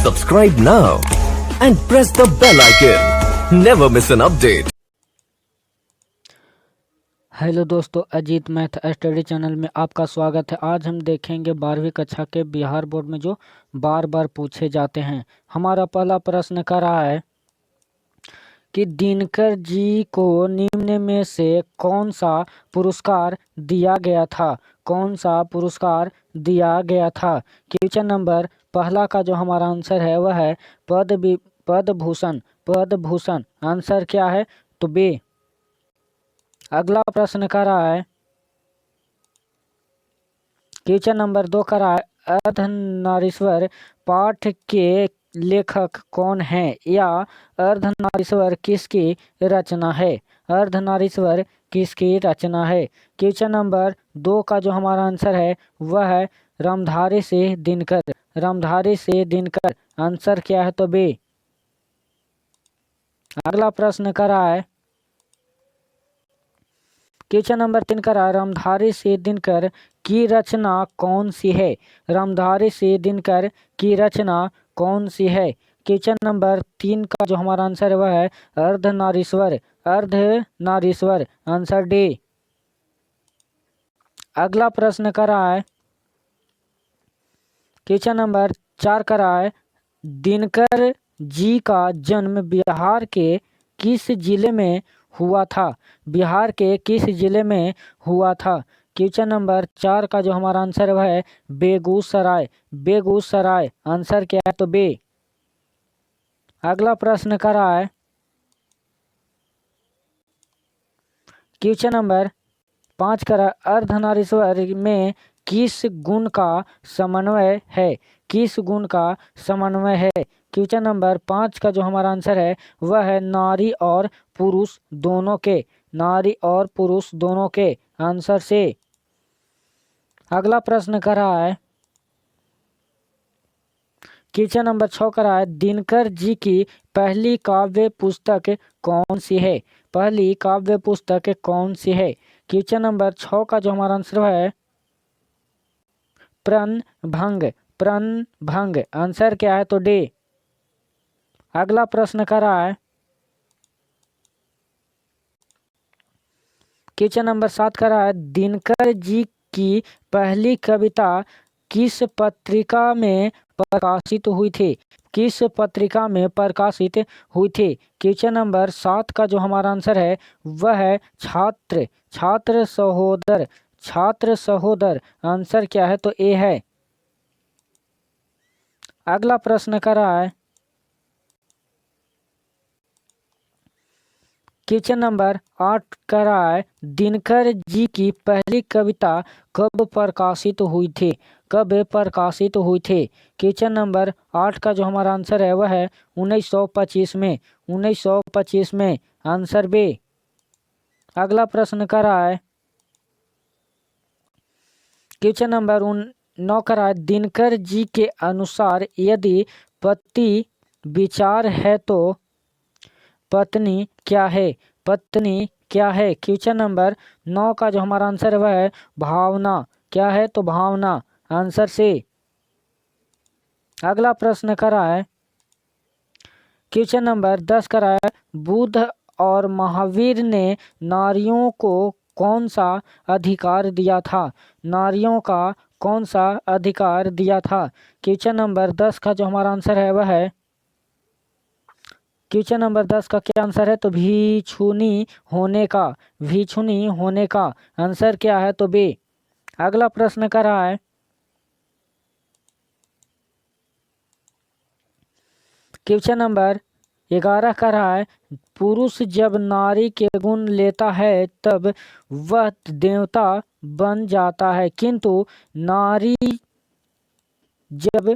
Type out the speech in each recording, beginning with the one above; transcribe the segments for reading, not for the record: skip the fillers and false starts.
Subscribe now and press the bell icon. Never miss an update. Hello दोस्तों, Ajit math study channel में आपका स्वागत है। आज हम देखेंगे 12वीं कक्षा के बिहार बोर्ड में जो बार बार पूछे जाते हैं। हमारा पहला प्रश्न कर रहा है कि दिनकर जी को निम्न में से कौन सा पुरस्कार दिया गया था। कौन सा पुरस्कार दिया गया था। क्वेश्चन नंबर पहला का जो हमारा आंसर है वह है पद्मभूषण। पद्मभूषण आंसर क्या है तो बी। अगला प्रश्न कर रहा है क्वेश्चन नंबर 2 कर रहा है अर्धनारीश्वर पाठ के लेखक कौन है या अर्धनारीश्वर किसकी रचना है। अर्धनारीश्वर किसकी रचना है। क्वेश्चन नंबर 2 का जो हमारा आंसर है वह है रामधारी सिंह दिनकर। रामधारी सिंह दिनकर आंसर क्या है तो बी। अगला प्रश्न कर रहा है क्वेश्चन नंबर 3 का रामधारी सिंह दिनकर की रचना कौन सी है। रामधारी सिंह दिनकर की रचना कौन सी है। क्वेश्चन नंबर 3 का जो हमारा आंसर है वह है अर्धनारीश्वर। Ardhanarishvara answer D. अगला प्रश्न कर रहा है क्वेश्चन नंबर 4 का है दिनकर जी का जन्म बिहार के किस जिले में हुआ था। बिहार के किस जिले में हुआ था। क्वेश्चन नंबर 4 का जो हमारा आंसर है वह है बेगूसराय। बेगूसराय आंसर क्या है तो बी। अगला प्रश्न कर रहा है क्वेश्चन नंबर 5 का अर्धनारीश्वर में किस गुण का समन्वय है। किस गुण का समन्वय है। क्वेश्चन नंबर 5 का जो हमारा आंसर है वह है नारी और पुरुष दोनों के। नारी और पुरुष दोनों के आंसर से। अगला प्रश्न कर रहा है क्वेश्चन नंबर 6 का है दिनकर जी की पहली काव्य पुस्तक कौन सी है। पहली काव्य पुस्तक कौन सी है। क्वेश्चन नंबर 6 का जो हमारा आंसर है प्रणभंग। प्रणभंग आंसर क्या है तो डी। अगला प्रश्न कर रहा है क्वेश्चन नंबर 7 का है दिनकर जी की पहली कविता किस पत्रिका में प्रकाशित हुई थी। किस पत्रिका में प्रकाशित हुई थी। क्वेश्चन नंबर 7 का जो हमारा आंसर है वह है छात्र। छात्र सहोदर। छात्र सहोदर आंसर क्या है तो ए है। अगला प्रश्न कर रहा है क्वेश्चन नंबर 8 का है दिनकर जी की पहली कविता कब प्रकाशित हुई थी। कब प्रकाशित हुई थी। क्वेश्चन नंबर 8 का जो हमारा आंसर है वह है 1925 में। 1925 में आंसर बी। अगला प्रश्न कर रहा है क्वेश्चन नंबर 9 का है दिनकर जी के अनुसार यदि पति विचार है तो पत्नी क्या है। पत्नी क्या है। क्वेश्चन नंबर 9 का जो हमारा आंसर है वह है भावना। क्या है तो भावना आंसर से। अगला प्रश्न कर रहा है क्वेश्चन नंबर 10 का है बुद्ध और महावीर ने नारियों को कौन सा अधिकार दिया था। नारियों का कौन सा अधिकार दिया था। क्वेश्चन नंबर 10 का जो हमारा आंसर है वह है क्वेश्चन नंबर 10 का क्या आंसर है तो भिक्षुणी होने का। भिक्षुणी होने का आंसर क्या है तो बी। अगला प्रश्न कर रहा है क्वेश्चन नंबर 11 का रहा है पुरुष जब नारी के गुण लेता है तब वह देवता बन जाता है किंतु नारी जब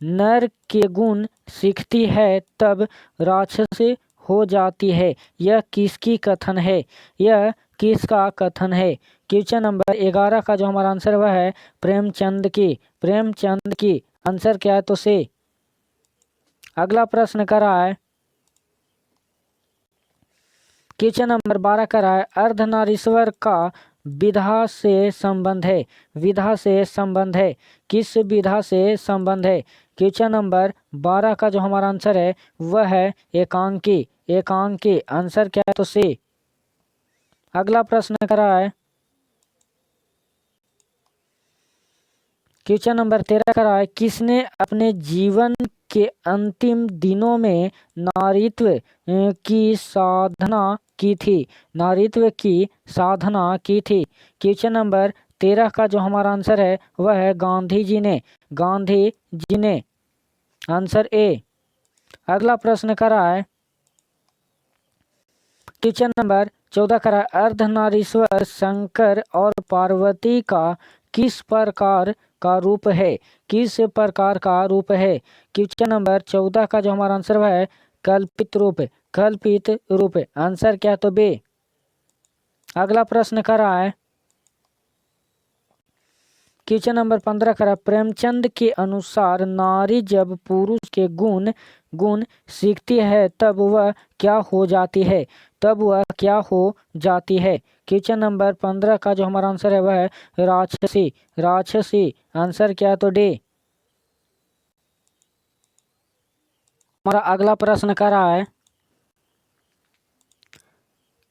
नर के गुण सीखती है तब राक्षस हो जाती है। यह किसकी कथन है। यह किसका कथन है। क्वेश्चन नंबर 11 का जो हमारा आंसर वह है प्रेमचंद की। प्रेमचंद की आंसर क्या है तो से। अगला प्रश्न कर रहा है क्वेश्चन नंबर 12 का है अर्धनारीश्वर का विधा से संबंध है? विधा से संबंध है, किस विधा से संबंध है? क्वेश्चन नंबर 12 का जो हमारा आंसर है वह है एकांकी। एकांकी आंसर क्या है? तो सी। अगला प्रश्न करा है क्वेश्चन नंबर 13 करा है, किसने अपने जीवन के अंतिम दिनों में नारीत्व की साधना की थी? नारीत्व की साधना की थी। क्वेश्चन नंबर 13 का जो हमारा आंसर है वह है गांधी जी ने। गांधी जी ने, आंसर ए। अगला प्रश्न करा है क्वेश्चन नंबर 14 करा, अर्धनारीश्वर शंकर और पार्वती का किस प्रकार का रूप है? किस प्रकार का रूप है? क्वेश्चन नंबर 14 का जो हमारा आंसर है कल्पित रूप। कल्पित रूप आंसर क्या? तो बे। अगला प्रश्न करा है क्वेश्चन नंबर 15 करा, प्रेमचंद के अनुसार नारी जब पुरुष के गुण गुण सीखती है तब वह क्या हो जाती है? तब वह क्या हो जाती है? क्वेश्चन नंबर 15 का जो हमारा आंसर है वह है राक्षसी। राक्षसी आंसर क्या है? तो डी। हमारा अगला प्रश्न कर रहा है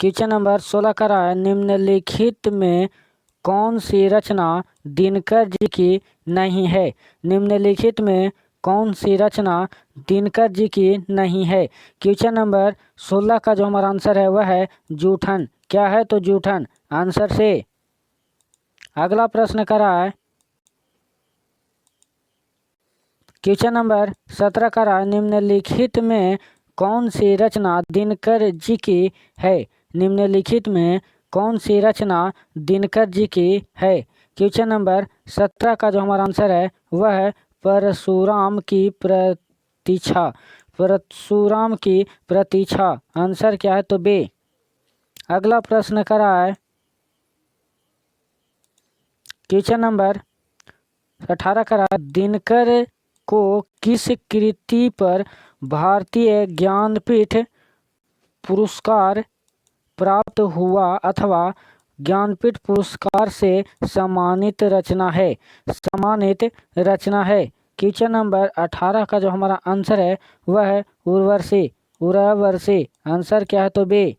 क्वेश्चन नंबर 16 का रहा है, निम्नलिखित में कौन सी रचना दिनकर जी की नहीं है? निम्नलिखित में कौन सी रचना दिनकर जी की नहीं है? क्वेश्चन नंबर 16 का जो हमारा आंसर है वह है जूठन। क्या है? तो जूठन आंसर से। अगला प्रश्न कर रहा है क्वेश्चन नंबर 17 का रहा है, निम्नलिखित में कौन सी रचना दिनकर जी की है? निम्नलिखित में कौन सी रचना दिनकर जी की है? क्वेश्चन नंबर 17 का जो हमारा आंसर है वह है परशुराम की प्रतीक्षा। परशुराम की प्रतीक्षा आंसर क्या है? तो बे। अगला प्रश्न कर रहा है क्वेश्चन नंबर 18 का रहा है, दिनकर को किस कृति पर भारतीय ज्ञानपीठ पुरस्कार प्राप्त हुआ अथवा ज्ञानपीठ पुरस्कार से सम्मानित रचना है? सम्मानित रचना है। क्वेश्चन नंबर 18 का जो हमारा आंसर है वह है उर्वशी। उर्वशी आंसर क्या है? तो बे।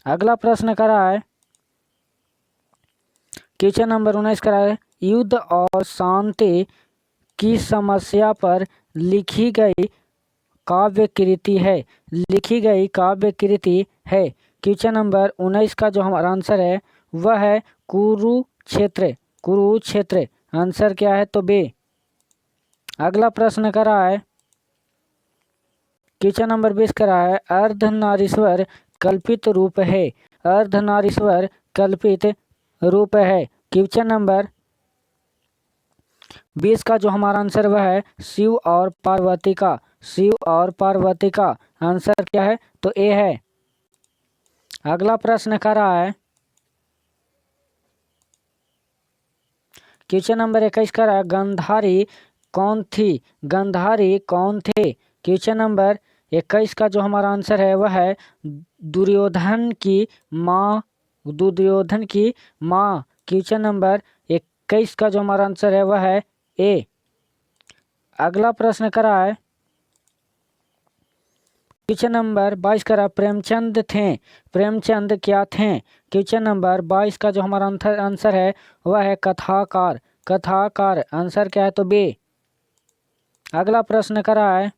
अगला प्रश्न कर रहा है क्वेश्चन नंबर 19 का है, युद्ध और शांति की समस्या पर लिखी गई काव्य कृति है। लिखी गई काव्य कृति है। क्वेश्चन नंबर 19 का जो हमारा आंसर है वह है कुरुक्षेत्र। कुरुक्षेत्र आंसर क्या है? तो बे। अगला प्रश्न कर रहा है क्वेश्चन नंबर 20 का रहा है, अर्धनारीश्वर कल्पित रूप है। अर्धनारीश्वर कल्पित रूप है। क्वेश्चन नंबर 20 का जो हमारा आंसर वह है शिव और पार्वती का। शिव और पार्वती का आंसर क्या है? तो ए है। अगला प्रश्न कर रहा है क्वेश्चन नंबर 21 का रहा है, गंधारी कौन थी? गंधारी कौन थे? क्वेश्चन नंबर 21 का जो हमारा आंसर है वह है दुर्योधन की माँ। दुर्योधन की माँ। क्वेश्चन नंबर 21 का जो हमारा आंसर है वह है ए। अगला प्रश्न करा है क्वेश्चन नंबर 22 करा, प्रेमचंद थे। प्रेमचंद क्या थे? क्वेश्चन नंबर 22 का जो हमारा आंसर है वह है कथाकार। कथाकार आंसर क्या है? तो बे। अगला प्रश्न करा है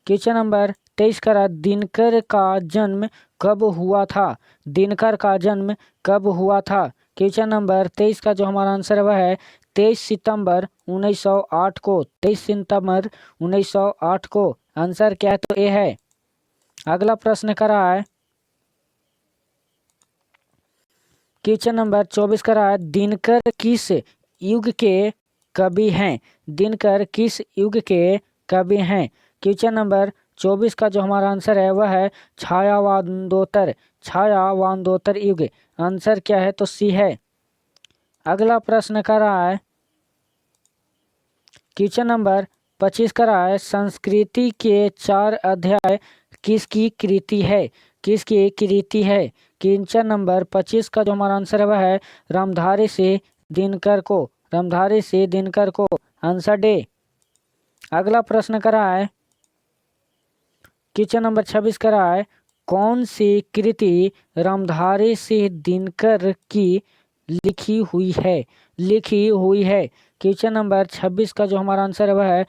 क्वेश्चन नंबर 23 करा, दिनकर का जन्म कब हुआ था? दिनकर का जन्म कब हुआ था? क्वेश्चन नंबर 23 का जो हमारा आंसर है वह है 23 सितंबर 1908 को। 23 सितंबर 1908 को आंसर क्या है? तो ए है। अगला प्रश्न कर रहा है क्वेश्चन नंबर 24 का रहा है, दिनकर किस युग के कवि हैं? दिनकर किस युग के कवि हैं? क्वेश्चन नंबर 24 का जो हमारा आंसर है वह है छायावादोत्तर। छायावादोत्तर युग आंसर क्या है? तो सी है। अगला प्रश्न कर रहा है क्वेश्चन नंबर 25 का रहा है, संस्कृति के 4 अध्याय किसकी कृति है? किसकी कृति है? क्वेश्चन नंबर 25 का जो हमारा आंसर है वह है रामधारी सिंह दिनकर को। रामधारी सिंह दिनकर को आंसर डे। अगला प्रश्न करा है क्वेश्चन नंबर 26 करा है कौन सी कृति रामधारी सिंह दिनकर की लिखी हुई है? लिखी हुई है। क्वेश्चन नंबर 26 का जो हमारा आंसर है वह है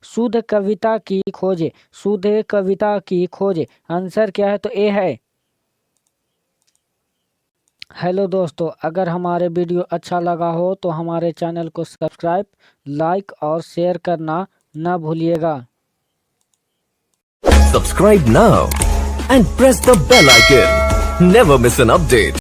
शुद्ध कविता की खोज। शुद्ध कविता की खोज आंसर क्या है? तो ए है। हेलो दोस्तों, अगर हमारे वीडियो अच्छा लगा हो तो हमारे चैनल को सब्सक्राइब, लाइक और शेयर करना ना भूलिएगा। Subscribe now and press the bell icon. Never miss an update.